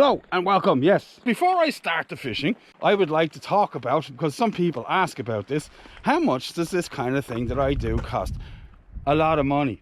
Hello and welcome. Yes, before I start the fishing, I would like to talk about, because some people ask about this, how much does this kind of thing that I do cost? A lot of money.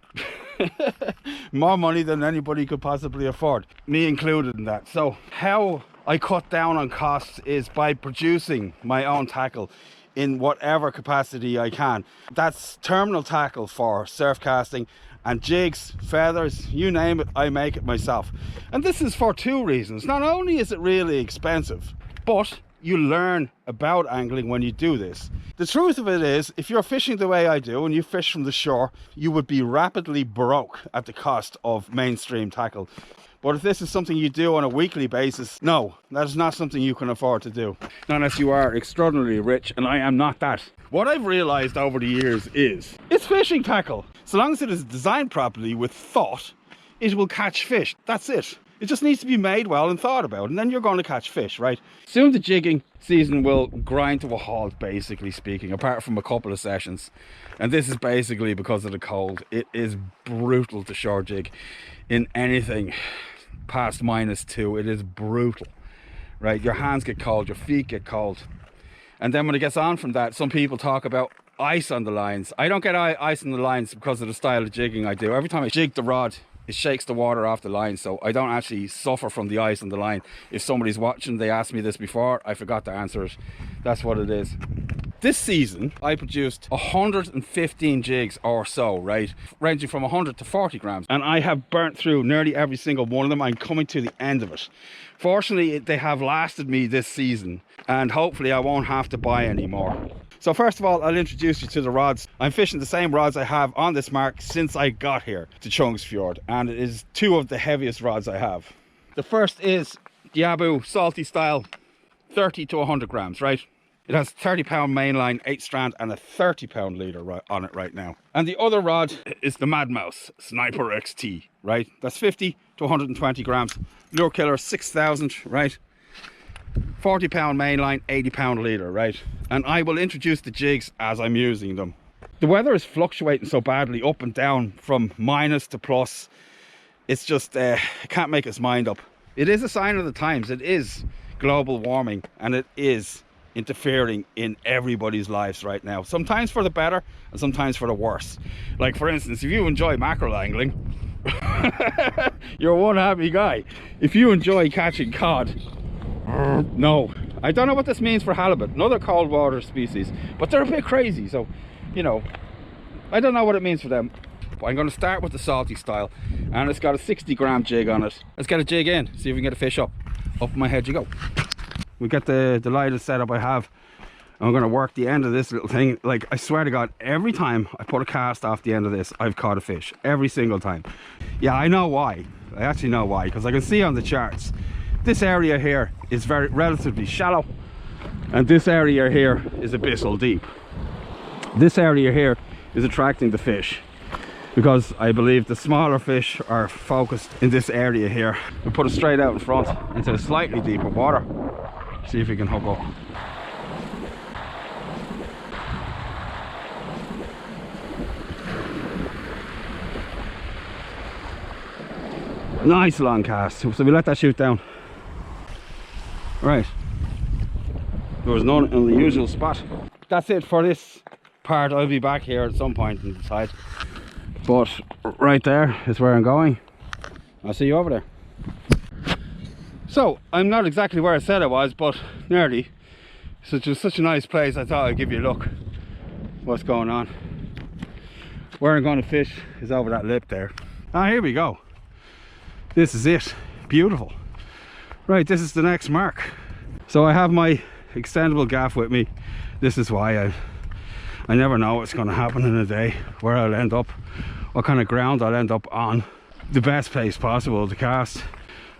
More money than anybody could possibly afford, me included in that. So how I cut down on costs is by producing my own tackle in whatever capacity I can. That's terminal tackle for surf casting, and jigs, feathers, you name it, I make it myself. And this is for two reasons. Not only is it really expensive, but you learn about angling when you do this. The truth of it is, if you're fishing the way I do and you fish from the shore, you would be rapidly broke at the cost of mainstream tackle. But if this is something you do on a weekly basis, no, that is not something you can afford to do. Not unless you are extraordinarily rich, and I am not that. What I've realized over the years is, it's fishing tackle. So long as it is designed properly with thought, it will catch fish. That's it. It just needs to be made well and thought about, and then you're going to catch fish, right? Soon the jigging season will grind to a halt, basically speaking, apart from a couple of sessions. And this is basically because of the cold. It is brutal to shore jig in anything past -2. It is brutal, right? Your hands get cold, your feet get cold. And then when it gets on from that, some people talk about ice on the lines. I don't get ice on the lines because of the style of jigging I do. Every time I jig the rod, it shakes the water off the line, so I don't actually suffer from the ice on the line. If somebody's watching, they asked me this before, I forgot to answer it. That's what it is. This season I produced 115 jigs or so, right, ranging from 100 to 40 grams, and I have burnt through nearly every single one of them. I'm coming to the end of it. Fortunately, they have lasted me this season, and hopefully I won't have to buy any more. So first of all, I'll introduce you to the rods. I'm fishing the same rods I have on this mark since I got here to Chungsfjord, and it is two of the heaviest rods I have. The first is the Abu Salty Style, 30 to 100 grams, right? It has 30-pound mainline, 8 strand, and a 30-pound leader on it right now. And the other rod is the Mad Mouse Sniper XT, right? That's 50 to 120 grams. Lure killer, 6,000, right? 40-pound mainline, 80-pound leader, right? And I will introduce the jigs as I'm using them. The weather is fluctuating so badly up and down from minus to plus. It's just, can't make its mind up. It is a sign of the times. It is global warming, and it is interfering in everybody's lives right now. Sometimes for the better and sometimes for the worse. Like for instance, if you enjoy mackerel angling, you're one happy guy. If you enjoy catching cod, no, I don't know what this means for halibut, another cold water species, but they're a bit crazy, so you know, I don't know what it means for them. But I'm going to start with the Salty Style, and it's got a 60-gram jig on it. Let's get a jig in, see if we can get a fish up my head you go. We get the lightest setup I have. I'm going to work the end of this little thing. Like, I swear to God, every time I put a cast off the end of this, I've caught a fish. Every single time. Yeah, I know why. I actually know why, because I can see on the charts this area here is relatively shallow, and this area here is abyssal deep. This area here is attracting the fish because I believe the smaller fish are focused in this area here. We put it straight out in front into slightly deeper water. See if we can hook up. Nice long cast. So we let that shoot down. Right, there was none in the usual spot. That's it for this part. I'll be back here at some point and decide, but right there is where I'm going. I'll see you over there. So I'm not exactly where I said I was, but nearly. Such a nice place, I thought I'd give you a look what's going on. Where I'm going to fish is over that lip there. Ah, here we go. This is it. Beautiful. Right, this is the next mark. So I have my extendable gaff with me. This is why I never know what's going to happen in a day, where I'll end up, what kind of ground I'll end up on. The best place possible to cast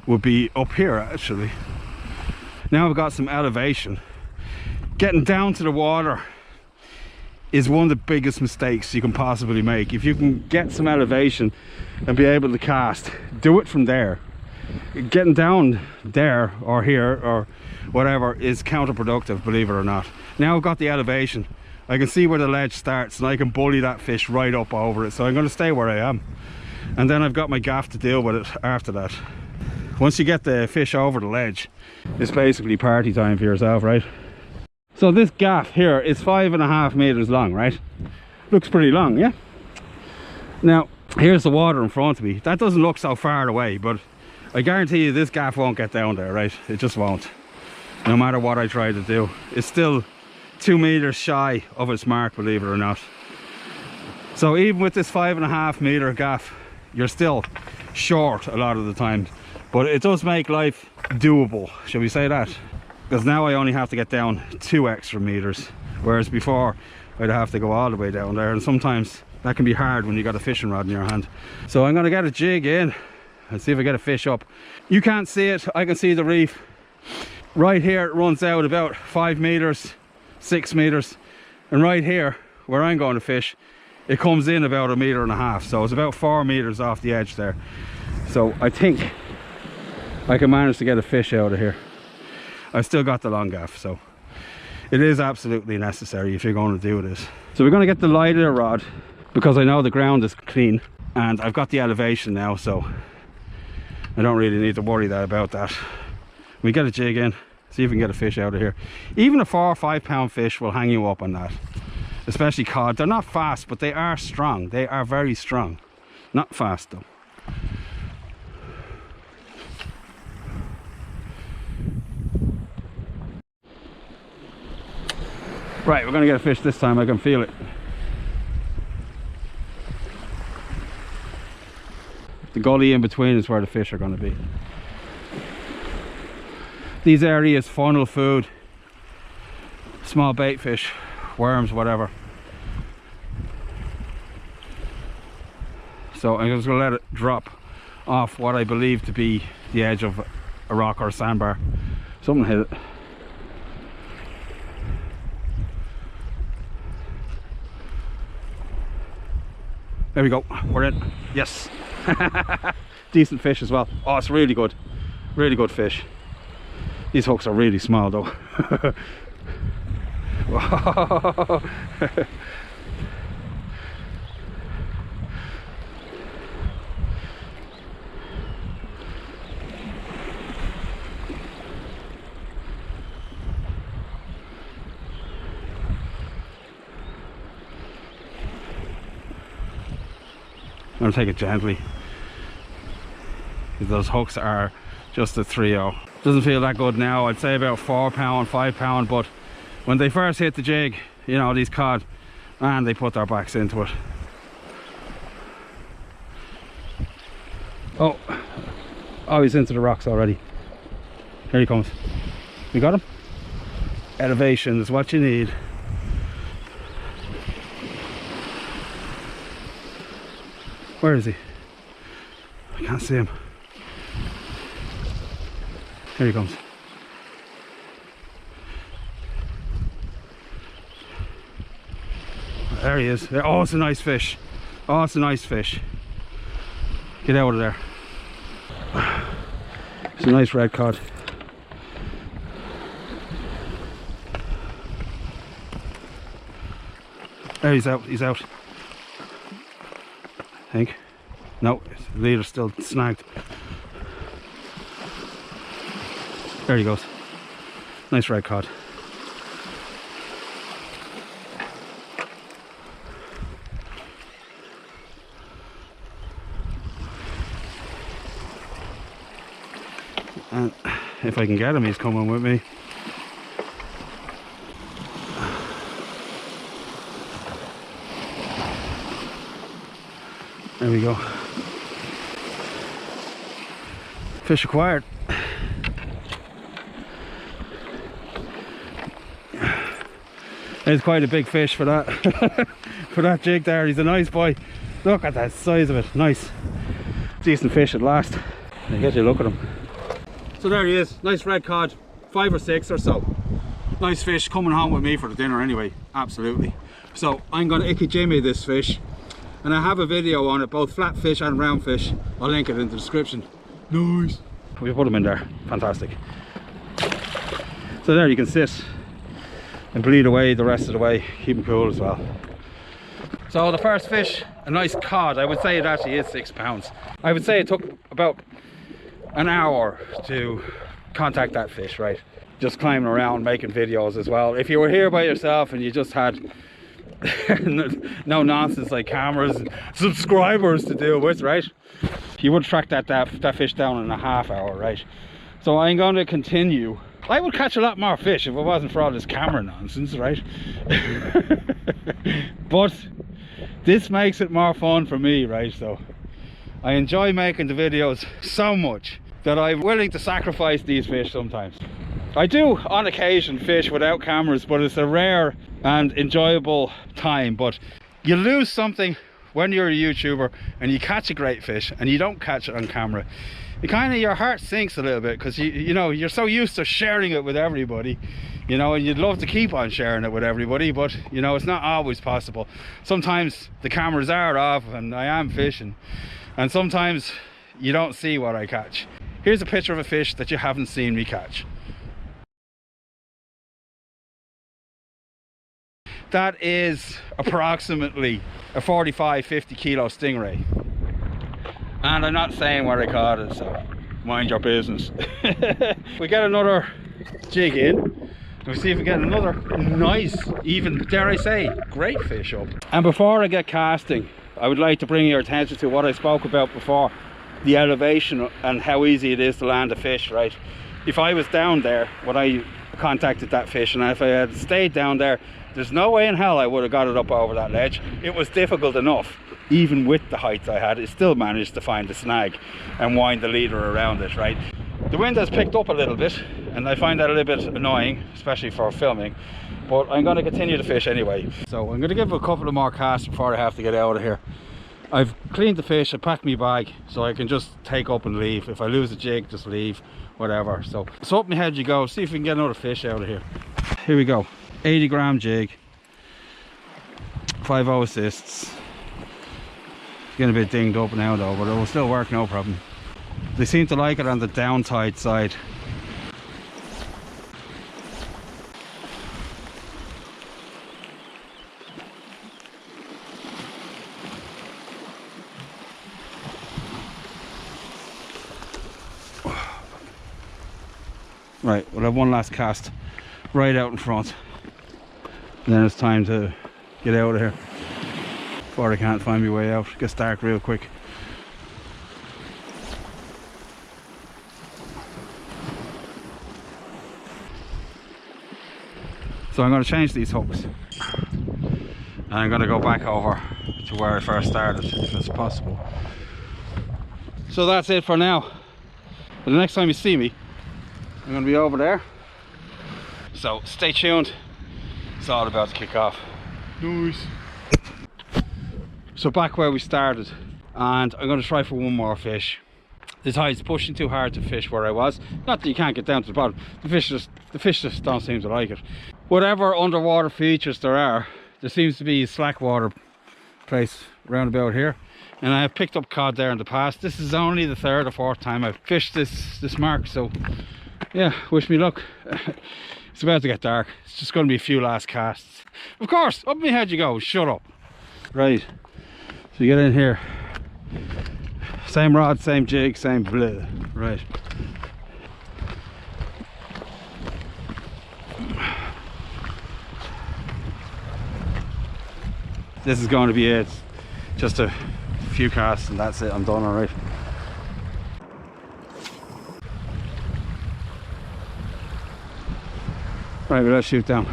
would be up here actually. Now I've got some elevation. Getting down to the water is one of the biggest mistakes you can possibly make. If you can get some elevation and be able to cast, do it from there. Getting down there or here or whatever is counterproductive, believe it or not. Now I've got the elevation, I can see where the ledge starts and I can bully that fish right up over it, so I'm going to stay where I am, and then I've got my gaff to deal with it after that. once you get the fish over the ledge, it's basically party time for yourself, right? So this gaff here is 5.5 meters long, right? Looks pretty long, yeah? Now, here's the water in front of me. That doesn't look so far away, but I guarantee you this gaff won't get down there, right? It just won't. No matter what I try to do. It's still 2 meters shy of its mark, believe it or not. So even with this 5.5 meter gaff, you're still short a lot of the time. But it does make life doable, shall we say that? Because now I only have to get down 2 extra meters, whereas before I'd have to go all the way down there, and sometimes that can be hard when you got a fishing rod in your hand. So I'm going to get a jig in and see if I get a fish up. You can't see it, I can see the reef. Right here it runs out about 5 meters, 6 meters, and right here where I'm going to fish, it comes in about 1.5 meters, so it's about 4 meters off the edge there. So I think I can manage to get a fish out of here. I've still got the long gaff, so it is absolutely necessary if you're going to do this. So we're going to get the lighter rod because I know the ground is clean and I've got the elevation now, so I don't really need to worry about that. We get a jig in, see if we can get a fish out of here. Even a 4 or 5 pound fish will hang you up on that, especially cod. They're not fast, but they are strong. They are very strong. Not fast though. Right, we're going to get a fish this time. I can feel it. The gully in between is where the fish are going to be. These areas funnel food, small bait fish, worms, whatever. So I'm just going to let it drop off what I believe to be the edge of a rock or a sandbar. Something hit it. There we go, we're in. Yes. Decent fish as well. Oh, it's really good fish. These hooks are really small though. I'm going to take it gently. Those hooks are just a 3-0. Doesn't feel that good now. I'd say about 4 pound, 5 pound, but when they first hit the jig, you know, these cod, man, they put their backs into it. Oh, he's into the rocks already. Here he comes. We got him. Elevation is what you need. Where is he? I can't see him. Here he comes. There he is. Oh, it's a nice fish. Oh, it's a nice fish. Get out of there. It's a nice red cod. There, he's out. He's out. I think. No, the leader's still snagged. There he goes. Nice red cod. And if I can get him, he's coming with me. There we go. Fish acquired. There's quite a big fish for that. For that jig there. He's a nice boy. Look at that size of it. Nice. Decent fish at last. I get you look at him. So there he is. Nice red cod. 5 or 6 or so. Nice fish coming home with me for the dinner anyway. Absolutely. So I'm going to icky jimmy this fish. And I have a video on it, both flat fish and round fish. I'll link it in the description. Nice. We put them in there. Fantastic. So there you can sit and bleed away the rest of the way. Keep them cool as well. So the first fish, a nice cod. I would say it actually is 6 pounds. I would say it took about an hour to contact that fish, right? Just climbing around making videos as well. If you were here by yourself and you just had no nonsense like cameras and subscribers to deal with, right, you would track that fish down in a half hour, right? So I'm going to continue. I would catch a lot more fish if it wasn't for all this camera nonsense, right? But this makes it more fun for me, right? So I enjoy making the videos so much that I'm willing to sacrifice these fish sometimes. I do on occasion fish without cameras, but it's a rare and enjoyable time. But you lose something when you're a YouTuber and you catch a great fish and you don't catch it on camera. It kind of, your heart sinks a little bit, because you know, you're so used to sharing it with everybody, you know, and you'd love to keep on sharing it with everybody, but you know, it's not always possible. Sometimes the cameras are off and I am fishing, and sometimes you don't see what I catch. Here's a picture of a fish that you haven't seen me catch. That is approximately a 45-50 kilo stingray. And I'm not saying where I caught it, so mind your business. We get another jig in, and we see if we get another nice, even, dare I say, great fish up. And before I get casting, I would like to bring your attention to what I spoke about before, the elevation and how easy it is to land a fish, right? If I was down there when I contacted that fish, and if I had stayed down there, there's no way in hell I would have got it up over that ledge. It was difficult enough. Even with the height I had, it still managed to find the snag and wind the leader around it, right? The wind has picked up a little bit, and I find that a little bit annoying, especially for filming, but I'm going to continue to fish anyway. So I'm going to give it a couple of more casts before I have to get out of here. I've cleaned the fish, I packed my bag, so I can just take up and leave. If I lose a jig, just leave, whatever. So up my head you go, see if we can get another fish out of here. Here we go, 80 gram jig, 5/0 assists. Getting a bit dinged up now though, but it will still work, no problem. They seem to like it on the downtide side. Right, we'll have one last cast right out in front, and then it's time to get out of here before I can't find my way out. It gets dark real quick. So I'm going to change these hooks, and I'm going to go back over to where I first started if it's possible. So that's it for now. But the next time you see me, I'm going to be over there. So stay tuned. It's all about to kick off. Nice. So back where we started, and I'm going to try for one more fish. The tide's pushing too hard to fish where I was. Not that you can't get down to the bottom. The fish just don't seem to like it. Whatever underwater features there seems to be a slack water place round about here. And I have picked up cod there in the past. This is only the third or fourth time I've fished this mark. So yeah, wish me luck. It's about to get dark. It's just going to be a few last casts. Of course, up my head you go. Shut up. Right. So you get in here. Same rod, same jig, same blah. Right. This is going to be it. Just a few casts and that's it. I'm done, alright. Right, well, let's shoot down.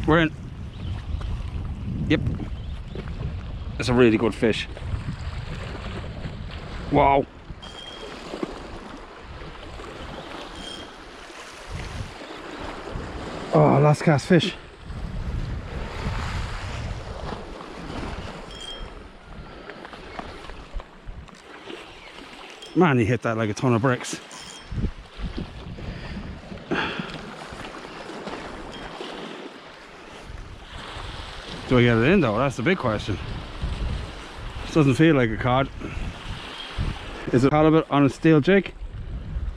We're in. Yep. That's a really good fish. Wow. Oh, last cast fish. Man, he hit that like a ton of bricks. Do I get it in though? That's the big question. This doesn't feel like a cod. Is it halibut on a steel jig?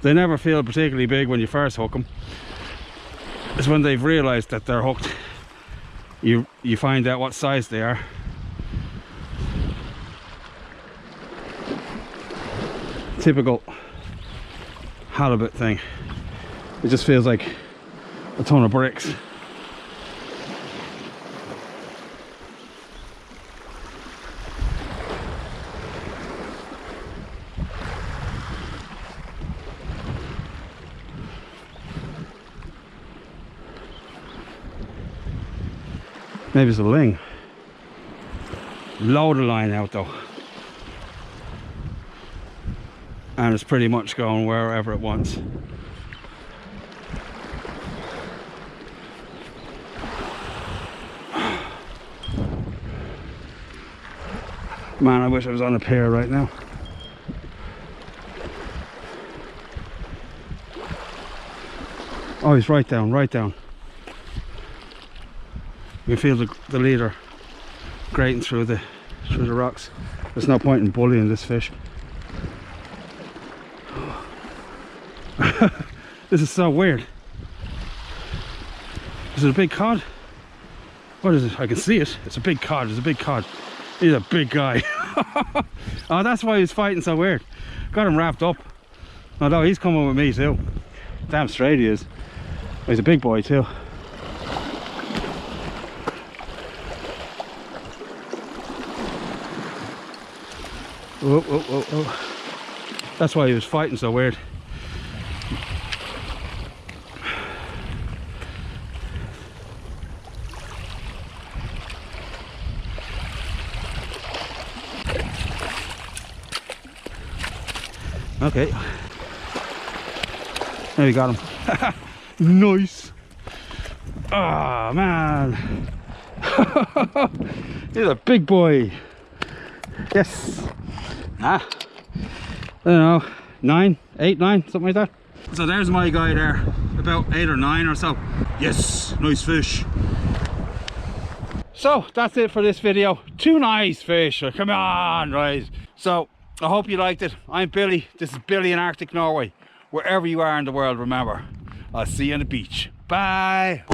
They never feel particularly big when you first hook them. It's when they've realised that they're hooked you find out what size they are. Typical halibut thing. It just feels like a ton of bricks. Maybe it's a ling. Load of line out though. And it's pretty much going wherever it wants. Man, I wish I was on a pier right now. Oh, he's right down, right down. You can feel the leader grating through the rocks. There's no point in bullying this fish. This is so weird. Is it a big cod? What is it? I can see it. It's a big cod. It's a big cod. He's a big guy. Oh, that's why he's fighting so weird. Got him wrapped up. Although he's coming with me too. Damn straight he is. He's a big boy too. Oh, oh, oh, oh. That's why he was fighting so weird. Okay. There we got him. Nice. Oh man. He's a big boy. Yes. I don't know, 8, 9, something like that. So there's my guy there, about 8 or 9 or so. Yes, nice fish. So that's it for this video. 2 nice fish, come on, right? So I hope you liked it. I'm Billy, this is Billy in Arctic Norway. Wherever you are in the world, remember, I'll see you on the beach. Bye.